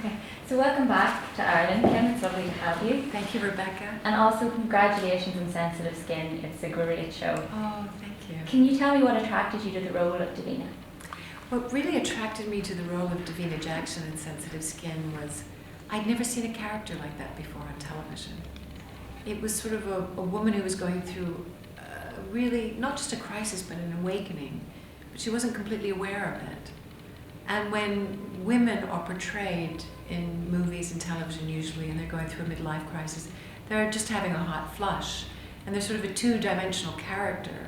Okay, so welcome back to Ireland, Kim. It's lovely to have you. Thank you, Rebecca. And also congratulations on Sensitive Skin. It's a great show. Oh, thank you. Can you tell me what attracted you to the role of Davina? What really attracted me to the role of Davina Jackson in Sensitive Skin was I'd never seen a character like that before on television. It was sort of a woman who was going through really not just a crisis but an awakening, but she wasn't completely aware of it. And when women are portrayed in movies and television usually, and they're going through a midlife crisis, they're just having a hot flush, and they're sort of a two-dimensional character.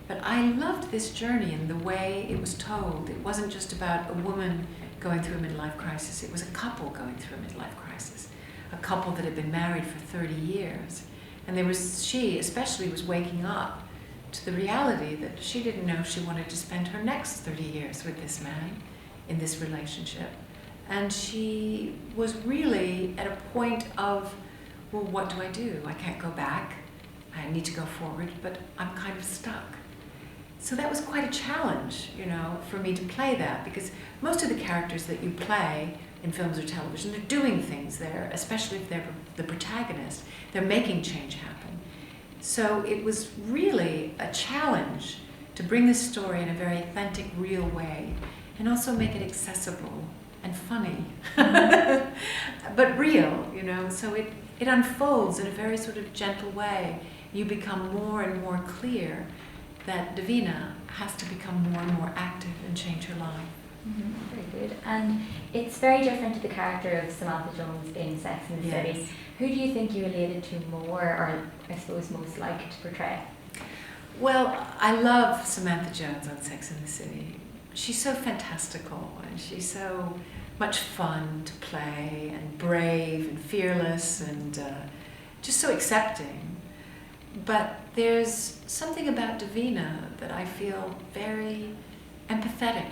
But I loved this journey and the way it was told. It wasn't just about a woman going through a midlife crisis, it was a couple going through a midlife crisis. A couple that had been married for 30 years. And she especially was waking up to the reality that she didn't know if she wanted to spend her next 30 years with this man in this relationship. And she was really at a point of, well, what do I do? I can't go back. I need to go forward, but I'm kind of stuck. So that was quite a challenge, for me to play that, because most of the characters that you play in films or television, they're doing things there, especially if they're the protagonist. They're making change happen. So it was really a challenge to bring this story in a very authentic, real way, and also make it accessible and funny, but real, so it unfolds in a very sort of gentle way. You become more and more clear that Davina has to become more and more active and change her life. Mm-hmm. Very good. And it's very different to the character of Samantha Jones in Sex and the City. Who do you think you related to more, or I suppose most liked to portray? Well, I love Samantha Jones on Sex and the City. She's so fantastical, and she's so much fun to play, and brave and fearless, and just so accepting. But there's something about Davina that I feel very empathetic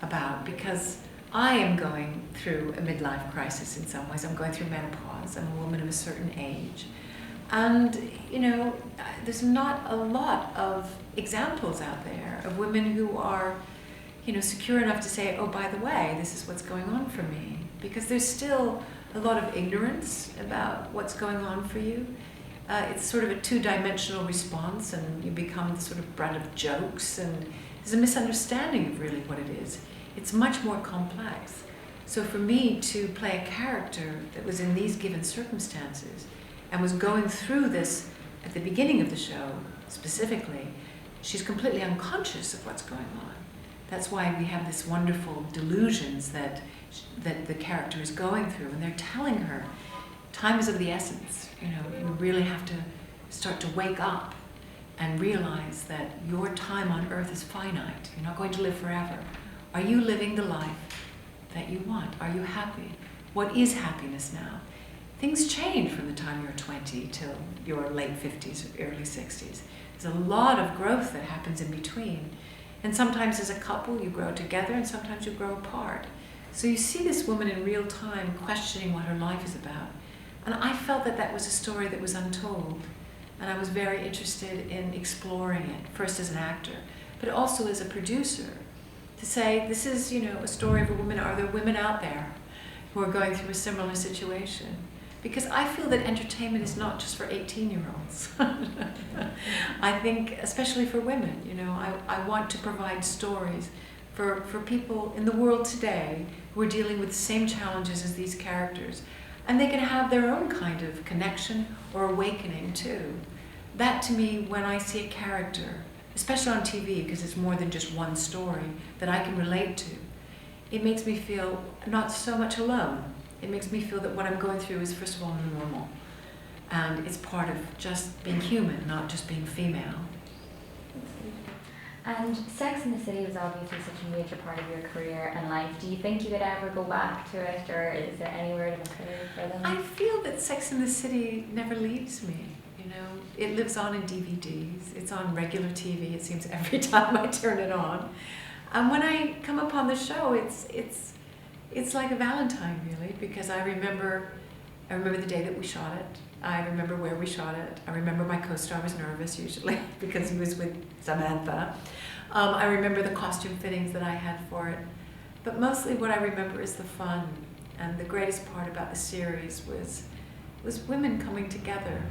about, because I am going through a midlife crisis in some ways. I'm going through menopause. I'm a woman of a certain age. And, there's not a lot of examples out there of women who are secure enough to say, oh, by the way, this is what's going on for me. Because there's still a lot of ignorance about what's going on for you. It's sort of a two-dimensional response, and you become the sort of butt of jokes, and there's a misunderstanding of really what it is. It's much more complex. So for me to play a character that was in these given circumstances and was going through this at the beginning of the show specifically, she's completely unconscious of what's going on. That's why we have this wonderful delusions that the character is going through, and they're telling her, time is of the essence. You really have to start to wake up and realize that your time on earth is finite. You're not going to live forever. Are you living the life that you want? Are you happy? What is happiness now? Things change from the time you're 20 till your late 50s or early 60s. There's a lot of growth that happens in between. And sometimes as a couple you grow together, and sometimes you grow apart. So you see this woman in real time questioning what her life is about. And I felt that was a story that was untold. And I was very interested in exploring it, first as an actor, but also as a producer, to say, this is, a story of a woman. Are there women out there who are going through a similar situation? Because I feel that entertainment is not just for 18-year-olds. I think, especially for women, I want to provide stories for people in the world today who are dealing with the same challenges as these characters. And they can have their own kind of connection or awakening too. That to me, when I see a character, especially on TV, because it's more than just one story that I can relate to, it makes me feel not so much alone. It makes me feel that what I'm going through is, first of all, normal. And it's part of just being human, not just being female. And Sex and the City was obviously such a major part of your career and life. Do you think you could ever go back to it, or is there any word of encouragement for them? I feel that Sex and the City never leaves me. It lives on in DVDs. It's on regular TV, it seems, every time I turn it on. And when I come upon the show, it's like a Valentine, really, because I remember the day that we shot it. I remember where we shot it. I remember my co-star was nervous, usually, because he was with Samantha. I remember the costume fittings that I had for it. But mostly what I remember is the fun And the greatest part about the series was women coming together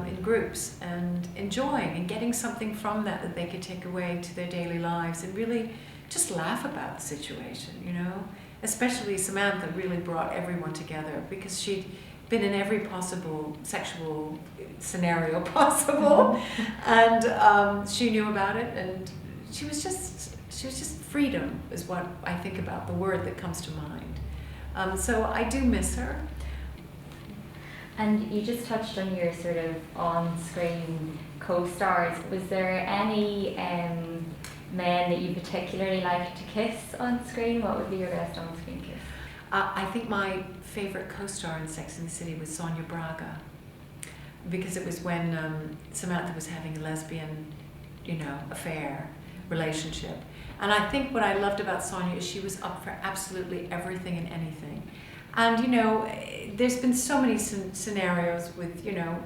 in groups and enjoying and getting something from that they could take away to their daily lives and really just laugh about the situation, you know. Especially Samantha really brought everyone together because she'd been in every possible sexual scenario possible, and she knew about it, and she was just freedom is what I think about, the word that comes to mind. So I do miss her. And you just touched on your sort of on-screen co-stars. Was there any men that you particularly liked to kiss on screen? What would be your best on-screen kiss? I think my favorite co-star in Sex and the City was Sonia Braga, because it was when Samantha was having a lesbian, you know, affair, relationship. And I think what I loved about Sonia is she was up for absolutely everything and anything. And, you know, there's been so many scenarios with, you know,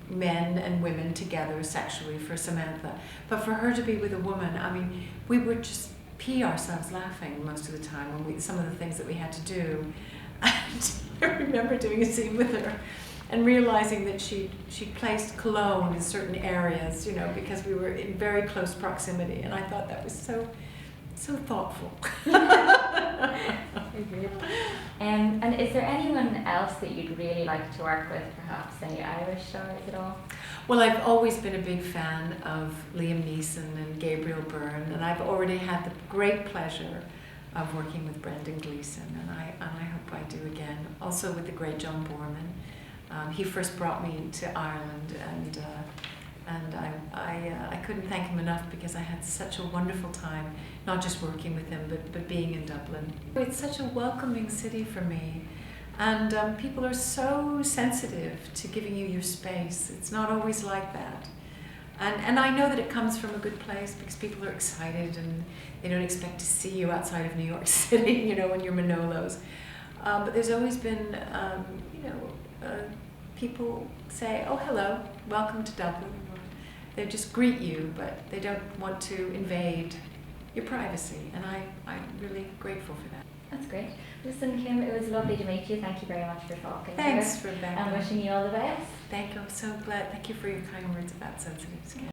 men and women together sexually for Samantha. But for her to be with a woman, I mean, we would just pee ourselves laughing most of the time when some of the things that we had to do. And I remember doing a scene with her and realizing that she placed cologne in certain areas, you know, because we were in very close proximity. And I thought that was so thoughtful. And is there anyone else that you'd really like to work with, perhaps any Irish stars at all? Well, I've always been a big fan of Liam Neeson and Gabriel Byrne, and I've already had the great pleasure of working with Brendan Gleeson, and I hope I do again. Also with the great John Boorman. He first brought me to Ireland, and I couldn't thank him enough because I had such a wonderful time, not just working with him, but being in Dublin. It's such a welcoming city for me, and people are so sensitive to giving you your space. It's not always like that. And I know that it comes from a good place because people are excited and they don't expect to see you outside of New York City, you know, in your Manolos. But there's always been, you know, people say, oh, hello, welcome to Dublin. They just greet you, but they don't want to invade your privacy. And I'm really grateful for that. That's great. Listen, Kim, it was lovely to meet you. Thank you very much for talking. Thanks, Rebecca. And wishing you all the best. Thank you. I'm so glad. Thank you for your kind words about sensitives, Kim.